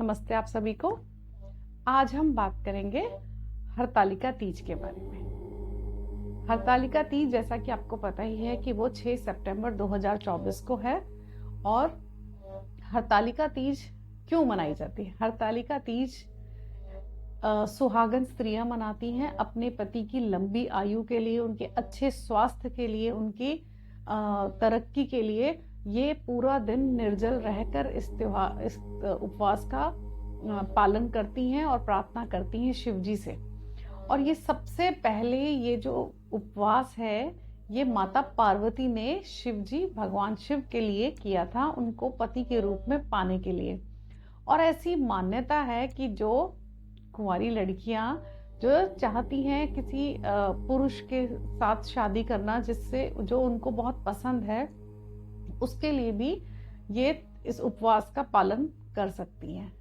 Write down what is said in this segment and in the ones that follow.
नमस्ते आप सभी को। आज हम बात करेंगे हरतालिका तीज के बारे में। हरतालिका तीज जैसा कि आपको पता ही है कि वो 6 सितंबर 2024 को है। और हरतालिका तीज क्यों मनाई जाती है? हरतालिका तीज सुहागन स्त्रियां मनाती हैं अपने पति की लंबी आयु के लिए, उनके अच्छे स्वास्थ्य के लिए, उनकी तरक्की के लिए। ये पूरा दिन निर्जल रहकर इस उपवास का पालन करती हैं और प्रार्थना करती हैं शिव जी से। और ये सबसे पहले ये जो उपवास है ये माता पार्वती ने शिव जी भगवान शिव के लिए किया था, उनको पति के रूप में पाने के लिए। और ऐसी मान्यता है कि जो कुंवारी लड़कियां जो चाहती हैं किसी पुरुष के साथ शादी करना जिससे जो उनको बहुत पसंद है, उसके लिए भी ये इस उपवास का पालन कर सकती हैं।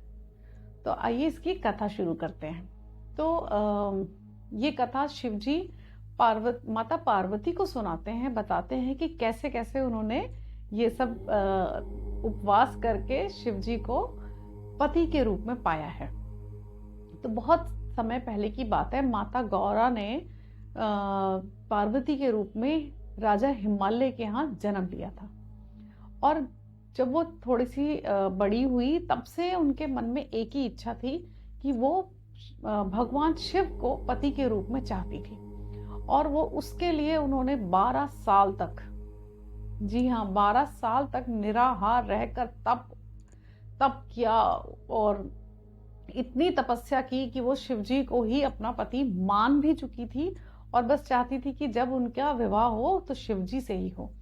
तो आइए इसकी कथा शुरू करते हैं। तो ये कथा शिवजी माता पार्वती को सुनाते हैं, बताते हैं कि कैसे कैसे उन्होंने ये सब उपवास करके शिवजी को पति के रूप में पाया है। तो बहुत समय पहले की बात है, माता गौरा ने पार्वती के रूप में राजा हिमालय के यहाँ जन्म लिया था। और जब वो थोड़ी सी बड़ी हुई तब से उनके मन में एक ही इच्छा थी कि वो भगवान शिव को पति के रूप में चाहती थी। और वो उसके लिए उन्होंने 12 साल तक, जी हाँ 12 साल तक निराहार रहकर तप किया और इतनी तपस्या की कि वो शिवजी को ही अपना पति मान भी चुकी थी और बस चाहती थी कि जब उनका विवाह हो तो शिवजी से ही हो।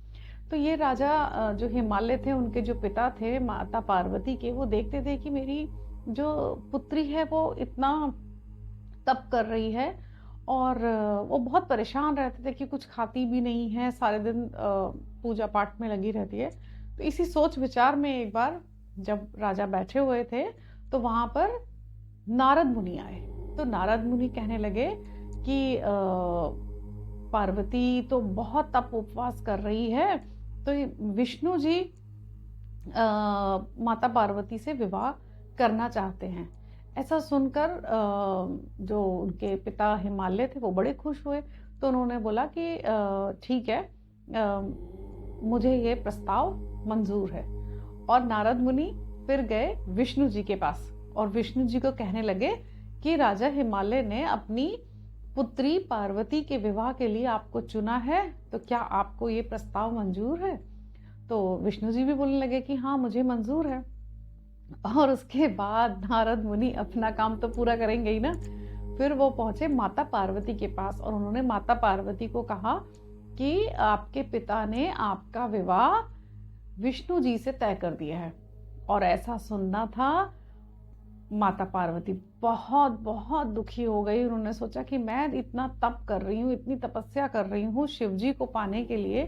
तो ये राजा जो हिमालय थे, उनके जो पिता थे माता पार्वती के, वो देखते थे कि मेरी जो पुत्री है वो इतना तप कर रही है और वो बहुत परेशान रहते थे कि कुछ खाती भी नहीं है, सारे दिन पूजा पाठ में लगी रहती है। तो इसी सोच विचार में एक बार जब राजा बैठे हुए थे तो वहां पर नारद मुनि आए। तो नारद मुनि कहने लगे कि पार्वती तो बहुत तप उपवास कर रही है, तो विष्णु जी माता पार्वती से विवाह करना चाहते हैं। ऐसा सुनकर जो उनके पिता हिमालय थे वो बड़े खुश हुए। तो उन्होंने बोला कि ठीक है, मुझे ये प्रस्ताव मंजूर है। और नारद मुनि फिर गए विष्णु जी के पास और विष्णु जी को कहने लगे कि राजा हिमालय ने अपनी पुत्री पार्वती के विवाह के लिए आपको चुना है, तो क्या आपको ये प्रस्ताव मंजूर है? तो विष्णु जी भी बोलने लगे कि हाँ मुझे मंजूर है। और उसके बाद नारद मुनि अपना काम तो पूरा करेंगे ही ना। फिर वो पहुंचे माता पार्वती के पास और उन्होंने माता पार्वती को कहा कि आपके पिता ने आपका विवाह विष्णु जी से तय कर दिया है। और ऐसा सुनना था, माता पार्वती बहुत बहुत दुखी हो गई। उन्होंने सोचा कि मैं इतना तप कर रही हूँ, इतनी तपस्या कर रही हूँ शिवजी को पाने के लिए,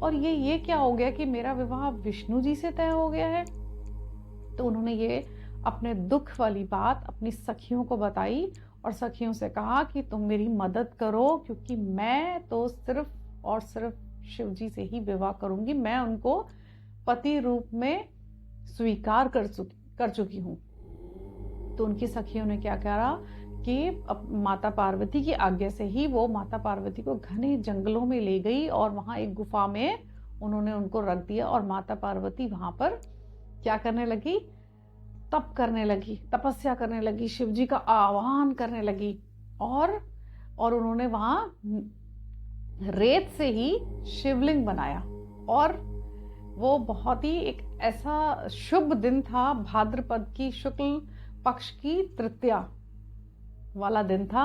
और ये क्या हो गया कि मेरा विवाह विष्णु जी से तय हो गया है। तो उन्होंने ये अपने दुख वाली बात अपनी सखियों को बताई और सखियों से कहा कि तुम मेरी मदद करो, क्योंकि मैं तो सिर्फ और सिर्फ शिवजी से ही विवाह करूंगी। मैं उनको पति रूप में स्वीकार कर चुकी हूँ। तो उनकी सखियों ने क्या करा कि माता पार्वती की आज्ञा से ही वो माता पार्वती को घने जंगलों में ले गई और वहां एक गुफा में उन्होंने उनको रख दिया। और माता पार्वती वहां पर क्या करने लगी? तप करने लगी, तपस्या करने लगी, शिवजी का आह्वान करने लगी। और उन्होंने वहां रेत से ही शिवलिंग बनाया। और वो बहुत ही एक ऐसा शुभ दिन था, भाद्रपद की शुक्ल पक्ष की तृतीया वाला दिन था।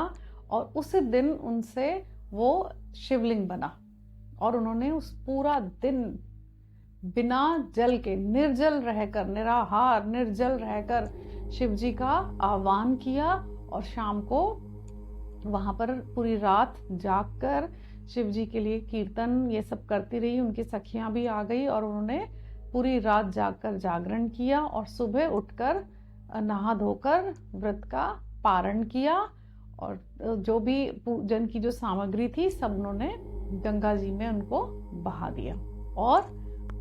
और उस दिन उनसे वो शिवलिंग बना और उन्होंने उस पूरा दिन बिना जल के निर्जल रहकर, निराहार निर्जल रहकर शिवजी का आह्वान किया। और शाम को वहां पर पूरी रात जागकर शिवजी के लिए कीर्तन ये सब करती रही। उनकी सखियां भी आ गई और उन्होंने पूरी रात जागकर जागरण किया और सुबह उठकर नहा धोकर व्रत का पारण किया। और जो भी पूजन की जो सामग्री थी सब उन्होंने गंगा जी में उनको बहा दिया और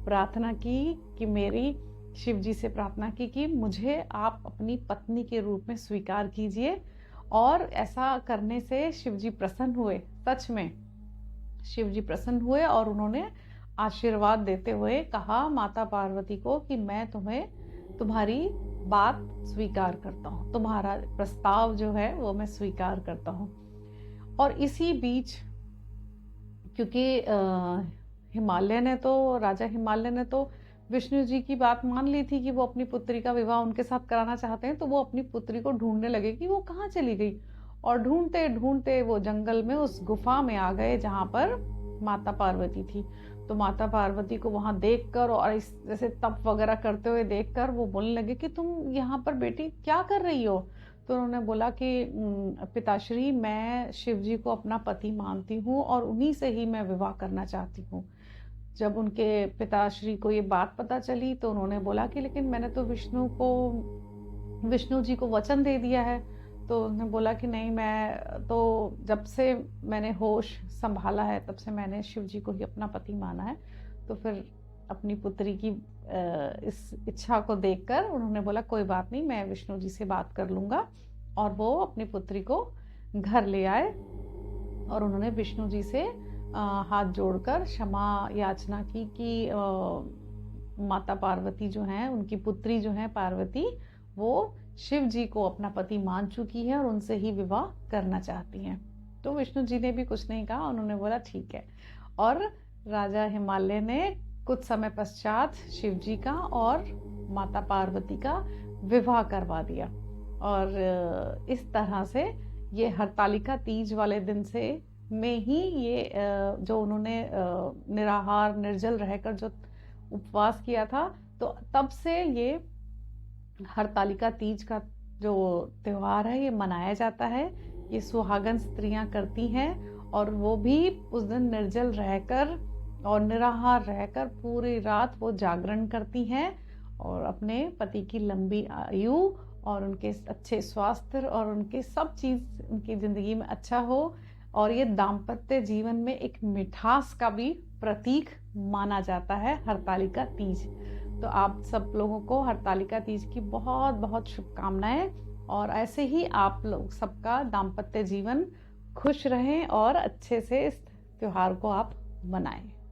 प्रार्थना की कि मेरी शिव जी से प्रार्थना की कि मुझे आप अपनी पत्नी के रूप में स्वीकार कीजिए। और ऐसा करने से शिव जी प्रसन्न हुए। सच में शिव जी प्रसन्न हुए और उन्होंने आशीर्वाद देते हुए कहा माता पार्वती को कि मैं तुम्हारी बात स्वीकार करता हूँ, तुम्हारा प्रस्ताव जो है वो मैं स्वीकार करता हूँ। और इसी बीच, क्योंकि राजा हिमालय ने तो विष्णु जी की बात मान ली थी कि वो अपनी पुत्री का विवाह उनके साथ कराना चाहते हैं, तो वो अपनी पुत्री को ढूंढने लगे कि वो कहाँ चली गई। और ढूंढते ढूंढते वो जंगल में उस गुफा में आ गए जहां पर माता पार्वती थी। तो माता पार्वती को वहां देखकर और इस जैसे तप वगैरह करते हुए देखकर वो बोलने लगे कि तुम यहाँ पर बेटी क्या कर रही हो। तो उन्होंने बोला कि पिताश्री, मैं शिव जी को अपना पति मानती हूँ और उन्हीं से ही मैं विवाह करना चाहती हूँ। जब उनके पिताश्री को ये बात पता चली तो उन्होंने बोला कि लेकिन मैंने तो विष्णु जी को वचन दे दिया है। तो उन्होंने बोला कि नहीं, मैं तो जब से मैंने होश संभाला है तब से मैंने शिव जी को ही अपना पति माना है। तो फिर अपनी पुत्री की इस इच्छा को देखकर उन्होंने बोला कोई बात नहीं, मैं विष्णु जी से बात कर लूँगा। और वो अपनी पुत्री को घर ले आए और उन्होंने विष्णु जी से हाथ जोड़कर क्षमा याचना की कि माता पार्वती जो हैं, उनकी पुत्री जो है पार्वती, वो शिव जी को अपना पति मान चुकी है और उनसे ही विवाह करना चाहती हैं। तो विष्णु जी ने भी कुछ नहीं कहा, उन्होंने बोला ठीक है। और राजा हिमालय ने कुछ समय पश्चात शिव जी का और माता पार्वती का विवाह करवा दिया। और इस तरह से ये हरतालिका तीज वाले दिन से में ही ये जो उन्होंने निराहार निर्जल रहकर जो उपवास किया था, तो तब से ये हरतालिका तीज का जो त्योहार है ये मनाया जाता है। ये सुहागन स्त्रियां करती हैं और वो भी उस दिन निर्जल रहकर और निराहार रहकर पूरी रात वो जागरण करती हैं और अपने पति की लंबी आयु और उनके अच्छे स्वास्थ्य और उनके सब चीज़ उनकी ज़िंदगी में अच्छा हो। और ये दाम्पत्य जीवन में एक मिठास का भी प्रतीक माना जाता है हरतालिका तीज। तो आप सब लोगों को हरतालिका तीज की बहुत बहुत शुभकामनाएं। और ऐसे ही आप लोग सबका दाम्पत्य जीवन खुश रहें और अच्छे से इस त्योहार को आप मनाएं।